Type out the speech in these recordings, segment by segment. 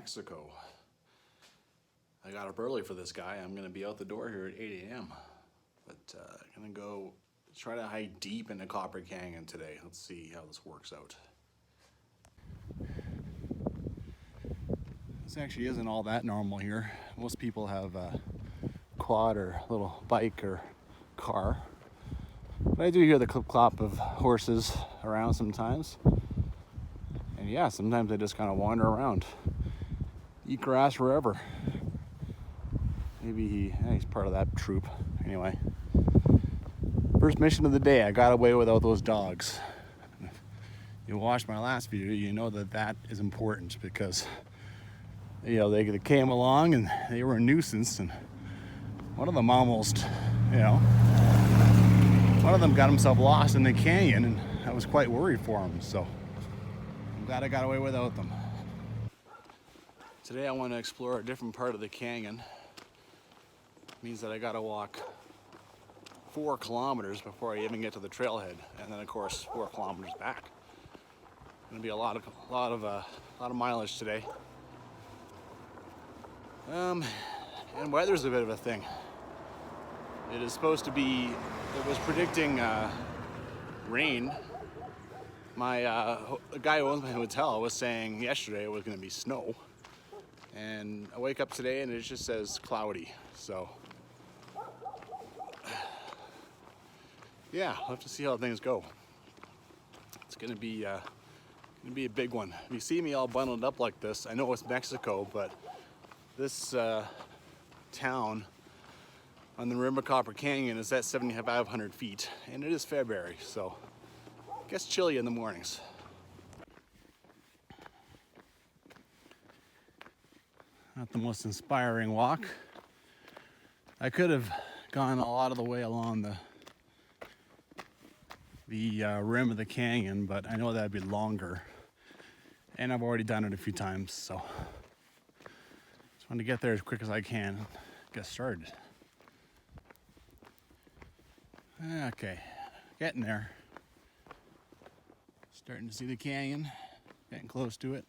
Mexico. I got up early for this guy. I'm gonna be out the door here at 8 a.m. But I'm gonna go try to hike deep into Copper Canyon today. Let's see how this works out. This actually isn't all that normal here. Most people have a quad or little bike or car. But I do hear the clip-clop of horses around sometimes. And yeah, sometimes I just kind of wander around. Eat grass wherever. Maybe he's part of that troop. Anyway. First mission of the day, I got away without those dogs. If you watched my last video, you know that that is important because, you know, they came along and they were a nuisance, and one of them almost, one of them got himself lost in the canyon, and I was quite worried for him, so I'm glad I got away without them. Today I want to explore a different part of the canyon. It means that I gotta walk 4 kilometers before I even get to the trailhead, and then of course 4 kilometers back. Gonna be a lot of mileage today. And weather's a bit of a thing. It is supposed to be. It was predicting rain. The guy who owns my hotel was saying yesterday it was going to be snow, and I wake up today and it just says cloudy. So yeah, we'll have to see how things go. It's going to be a big one. If you see me all bundled up like this, I know it's Mexico, but this town on the rim of Copper Canyon is at 7,500 feet, and it is February, so it gets chilly in the mornings. Not the most inspiring walk. I could have gone a lot of the way along the rim of the canyon, but I know that'd be longer, and I've already done it a few times, so just want to get there as quick as I can, get started. Okay, getting there. Starting to see the canyon, getting close to it.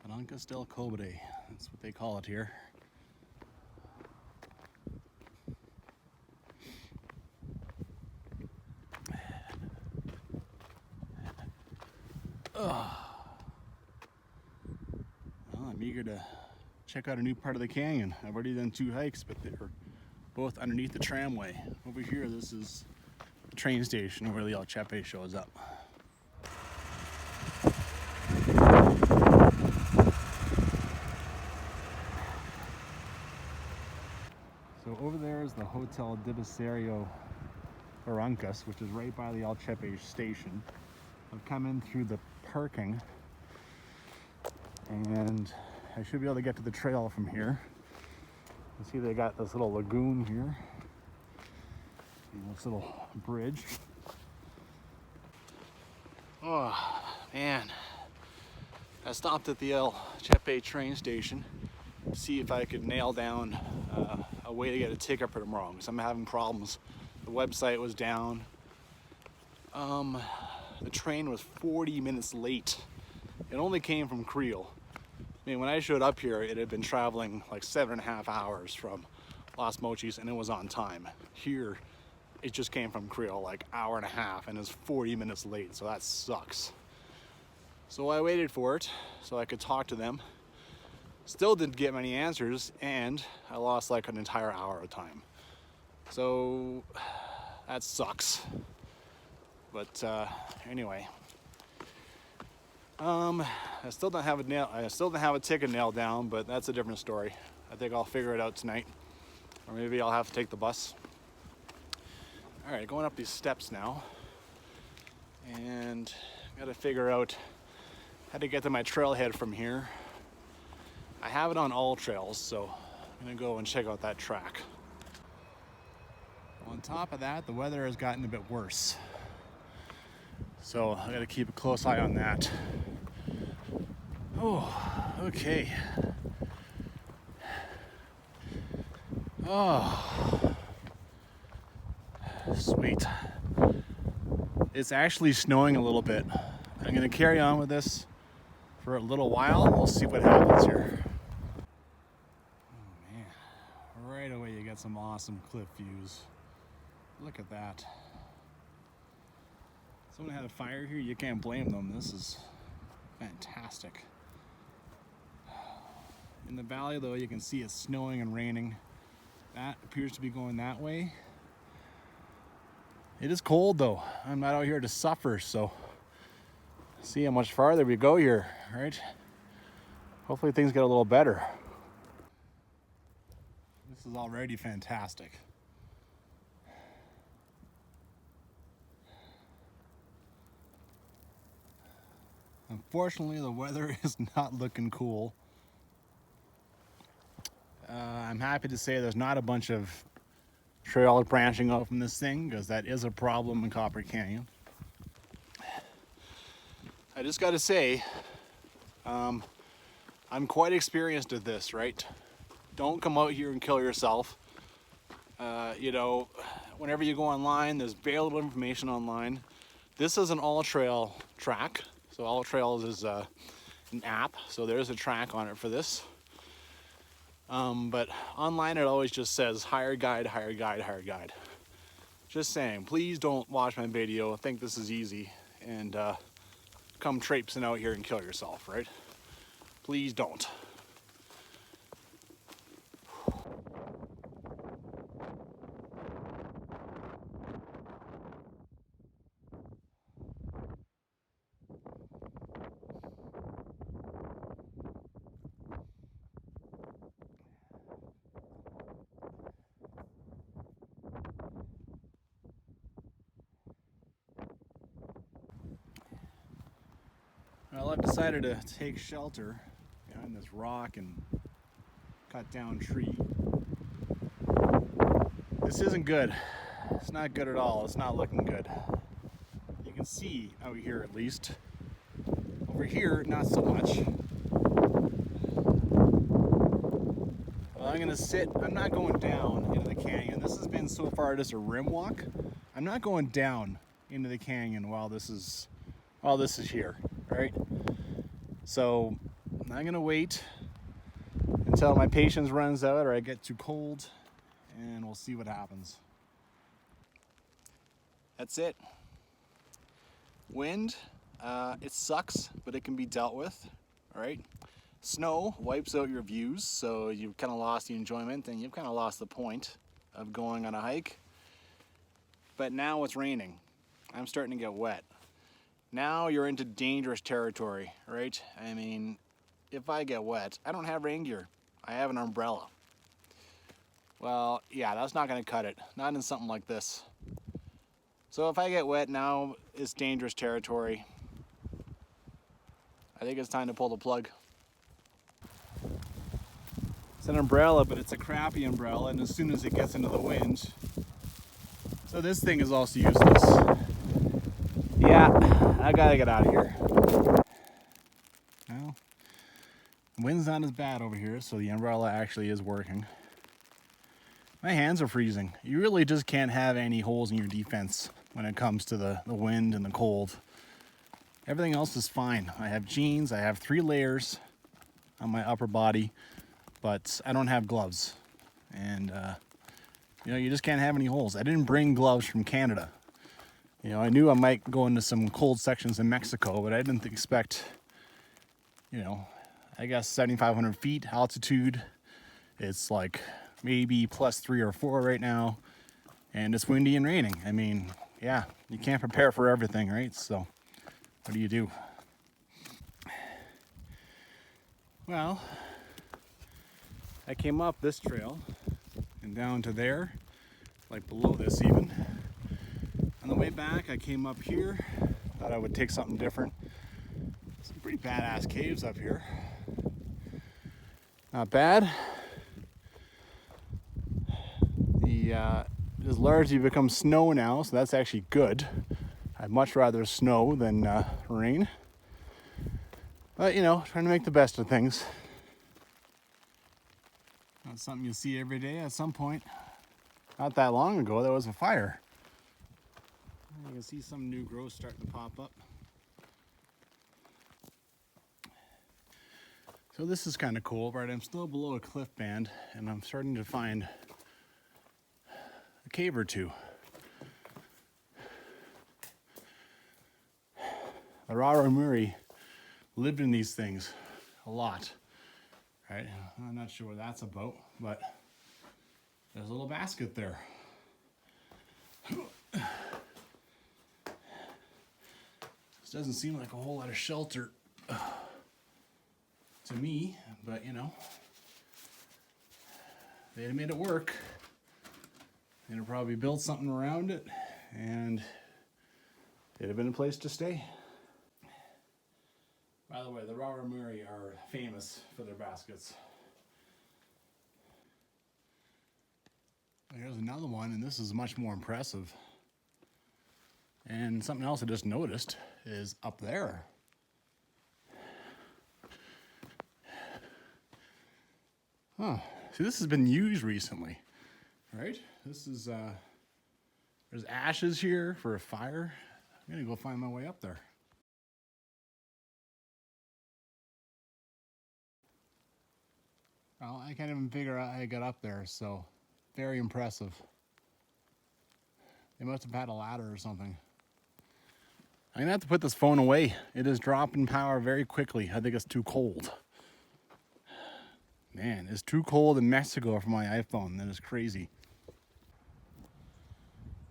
Palancas del Cobre, that's what they call it here. Well, I'm eager to check out a new part of the canyon. I've already done 2 hikes, but they're both underneath the tramway. Over here, this is the train station where the El Chepe shows up. So over there is the Hotel Divisario Barrancas, which is right by the El Chepe station. I've come in through the parking, and I should be able to get to the trail from here. You see they got this little lagoon here, and this little bridge. Oh man, I stopped at the El Chepe train station to see if I could nail down a way to get a ticket for tomorrow, because I'm having problems. The website was down. The train was 40 minutes late. It only came from Creel. I mean, when I showed up here, it had been traveling like 7.5 hours from Las Mochis, and it was on time. Here, it just came from Creel, like 1.5 hours, and it's 40 minutes late, so that sucks. So I waited for it so I could talk to them. Still didn't get many answers, and I lost like an entire hour of time. So that sucks. But anyway, I still don't have a ticket nailed down, but that's a different story. I think I'll figure it out tonight, or maybe I'll have to take the bus. All right, going up these steps now, and got to figure out how to get to my trailhead from here. I have it on all trails, so I'm gonna go and check out that track. On top of that, the weather has gotten a bit worse, so I gotta keep a close eye on that. Oh, okay. Oh, sweet. It's actually snowing a little bit. I'm gonna carry on with this for a little while. We'll see what happens here. Oh man, right away you get some awesome cliff views. Look at that. Someone had a fire here, you can't blame them. This is fantastic. In the valley though, you can see it's snowing and raining. That appears to be going that way. It is cold though. I'm not out here to suffer, so see how much farther we go here, right? Hopefully things get a little better. This is already fantastic. Unfortunately, the weather is not looking cool. I'm happy to say there's not a bunch of trails branching out from this thing, because that is a problem in Copper Canyon. I just got to say, I'm quite experienced at this, right? Don't come out here and kill yourself. You know, whenever you go online, there's available information online. This is an all-trail track. So All Trails is an app, so there's a track on it for this. But online it always just says hire guide, hire guide, hire guide. Just saying, please don't watch my video, think this is easy, and come traipsing out here and kill yourself, right? Please don't. Well, I've decided to take shelter behind this rock and cut down tree. This isn't good. It's not good at all. It's not looking good. You can see out here at least. Over here, not so much. Well, I'm gonna sit. I'm not going down into the canyon. This has been so far just a rim walk. I'm not going down into the canyon while this is here, right? So I'm gonna wait until my patience runs out or I get too cold, and we'll see what happens. That's it. Wind, it sucks, but it can be dealt with, all right? Snow wipes out your views, so you've kind of lost the enjoyment and you've kind of lost the point of going on a hike. But now it's raining. I'm starting to get wet. Now you're into dangerous territory, right? I mean, if I get wet, I don't have rain gear. I have an umbrella. Well, yeah, that's not gonna cut it. Not in something like this. So if I get wet now, it's dangerous territory. I think it's time to pull the plug. It's an umbrella, but it's a crappy umbrella, and as soon as it gets into the wind, so this thing is also useless. Yeah, I gotta get out of here. Well, wind's not as bad over here, so the umbrella actually is working. My hands are freezing. You really just can't have any holes in your defense when it comes to the wind and the cold. Everything else is fine. I have jeans, I have 3 layers on my upper body, but I don't have gloves. And you know, you just can't have any holes. I didn't bring gloves from Canada. You know, I knew I might go into some cold sections in Mexico, but I didn't expect, you know, I guess 7,500 feet altitude. It's like maybe +3 or 4 right now, and it's windy and raining. I mean, yeah, you can't prepare for everything, right? So what do you do? Well, I came up this trail and down to there, like below this even. On the way back, I came up here, thought I would take something different. Some pretty badass caves up here. Not bad. It has largely become snow now, so that's actually good. I'd much rather snow than rain. But, you know, trying to make the best of things. That's something you see every day at some point. Not that long ago, there was a fire. You can see some new growth starting to pop up. So this is kind of cool, right? I'm still below a cliff band and I'm starting to find a cave or two. The Raramuri lived in these things a lot, right? I'm not sure what that's about, but there's a little basket there. This doesn't seem like a whole lot of shelter to me, but you know, they made it work. They'd have probably built something around it and it'd have been a place to stay. By the way, the Raramuri are famous for their baskets. Here's another one, and this is much more impressive. And something else I just noticed is up there. Huh. See, this has been used recently, right? This is, there's ashes here for a fire. I'm gonna go find my way up there. Well, I can't even figure out how I got up there, so very impressive. They must have had a ladder or something. I'm gonna have to put this phone away. It is dropping power very quickly. I think it's too cold. Man, it's too cold in Mexico for my iPhone. That is crazy.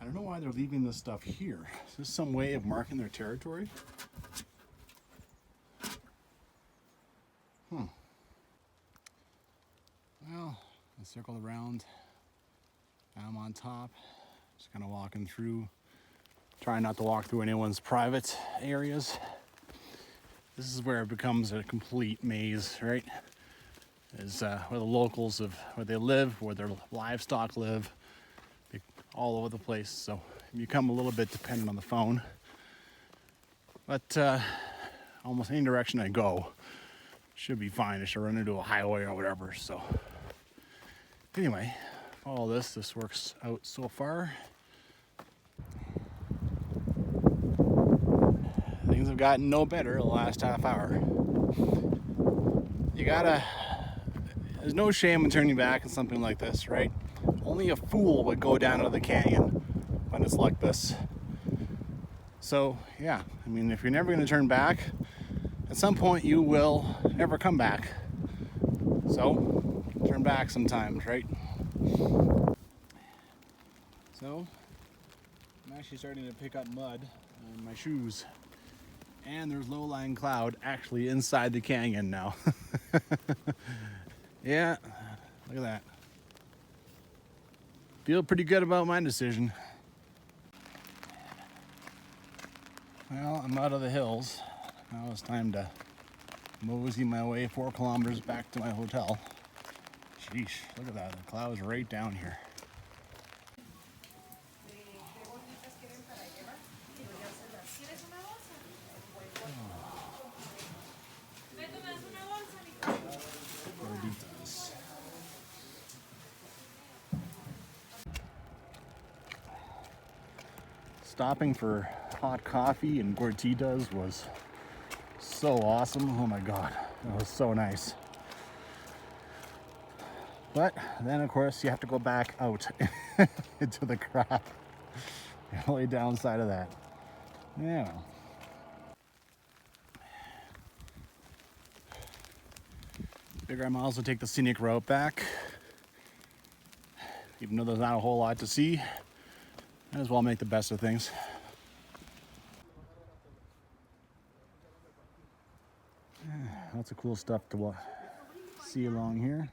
I don't know why they're leaving this stuff here. Is this some way of marking their territory? Well, I circled around. Now I'm on top. Just kind of walking through. Trying not to walk through anyone's private areas. This is where it becomes a complete maze, right? Is where the locals of where they live, where their livestock live, all over the place. So you become a little bit dependent on the phone. But almost any direction I go should be fine. I should run into a highway or whatever. So anyway, follow this. This works out so far. Things have gotten no better the last half hour. There's no shame in turning back in something like this, right? Only a fool would go down into the canyon when it's like this. So, yeah, I mean, if you're never going to turn back, at some point you will never come back. So, turn back sometimes, right? So, I'm actually starting to pick up mud on my shoes. And there's low-lying cloud actually inside the canyon now. Yeah, look at that. Feel pretty good about my decision. Well, I'm out of the hills. Now it's time to mosey my way 4 kilometers back to my hotel. Sheesh, look at that. The cloud's right down here. Stopping for hot coffee and gorditas was so awesome. Oh my God, it was so nice. But then of course you have to go back out into the crap. The only downside of that. Yeah. Figure I might also take the scenic route back. Even though there's not a whole lot to see, might as well make the best of things. Lots of cool stuff to see along here.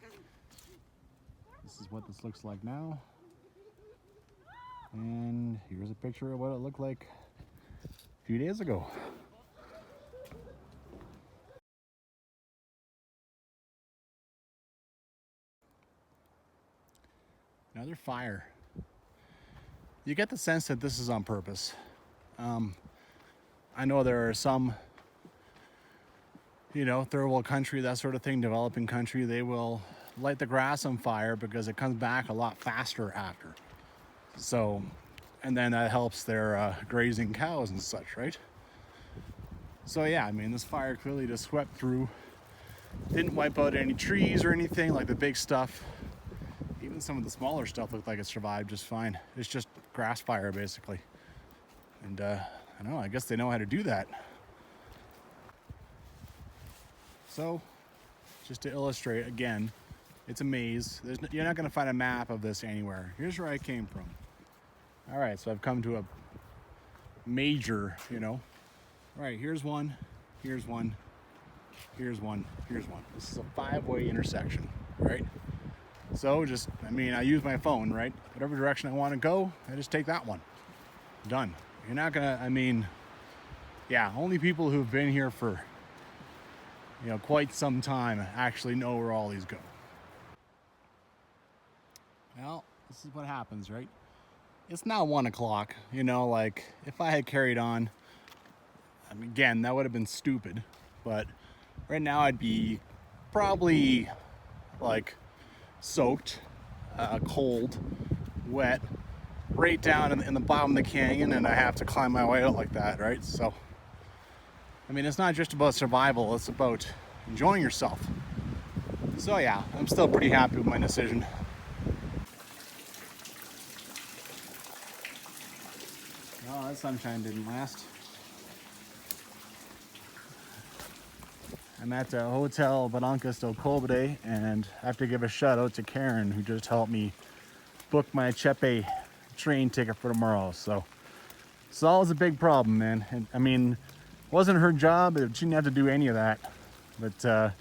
This is what this looks like now. And here's a picture of what it looked like a few days ago. Another fire. You get the sense that this is on purpose. I know there are some, third world country, that sort of thing, developing country, they will light the grass on fire because it comes back a lot faster after. So and then that helps their grazing cows and such, right? So yeah, I mean, this fire clearly just swept through. Didn't wipe out any trees or anything, like the big stuff. Even some of the smaller stuff looked like it survived just fine. It's just grass fire, basically. And I don't know, I guess they know how to do that. So, just to illustrate again, it's a maze. You're not going to find a map of this anywhere. Here's where I came from. All right, so I've come to a major, you know. All right, here's one, here's one, here's one, here's one. This is a 5-way intersection, right? So just, I mean, I use my phone, right? Whatever direction I want to go, I just take that one. Done. You're not gonna, I mean, yeah, only people who've been here for, you know, quite some time actually know where all these go. Well, this is what happens, right? It's now 1 o'clock, you know, like if I had carried on, I mean, again, that would have been stupid, but right now I'd be probably like soaked, cold, wet, right down in the bottom of the canyon, and I have to climb my way out like that, right? So, I mean, it's not just about survival, it's about enjoying yourself. So yeah, I'm still pretty happy with my decision. Oh, that sunshine didn't last. I'm at the Hotel Barrancas del Cobre, and I have to give a shout out to Karen, who just helped me book my Chepe train ticket for tomorrow. So it's always a big problem, man. And, I mean, it wasn't her job, she didn't have to do any of that. But,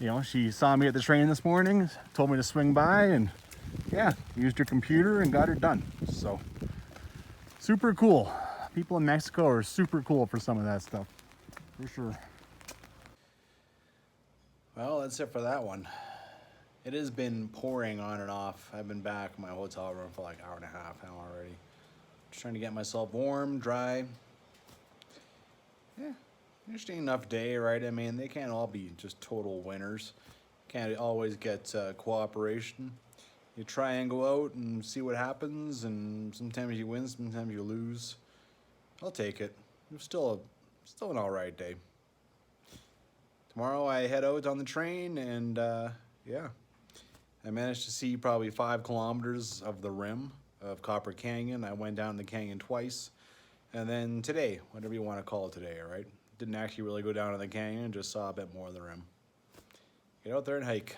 you know, she saw me at the train this morning, told me to swing by, and yeah, used her computer and got it done. So super cool. People in Mexico are super cool for some of that stuff, for sure. Well, that's it for that one. It has been pouring on and off. I've been back in my hotel room for like an hour and a half now already. Just trying to get myself warm, dry. Yeah, interesting enough day, right? I mean, they can't all be just total winners. Can't always get cooperation. You try and go out and see what happens, and sometimes you win, sometimes you lose. I'll take it. It's still an all right day. Tomorrow I head out on the train, and yeah, I managed to see probably 5 kilometers of the rim of Copper Canyon. I went down the canyon twice, and then today, whatever you want to call it today, all right? Didn't actually really go down to the canyon, just saw a bit more of the rim. Get out there and hike.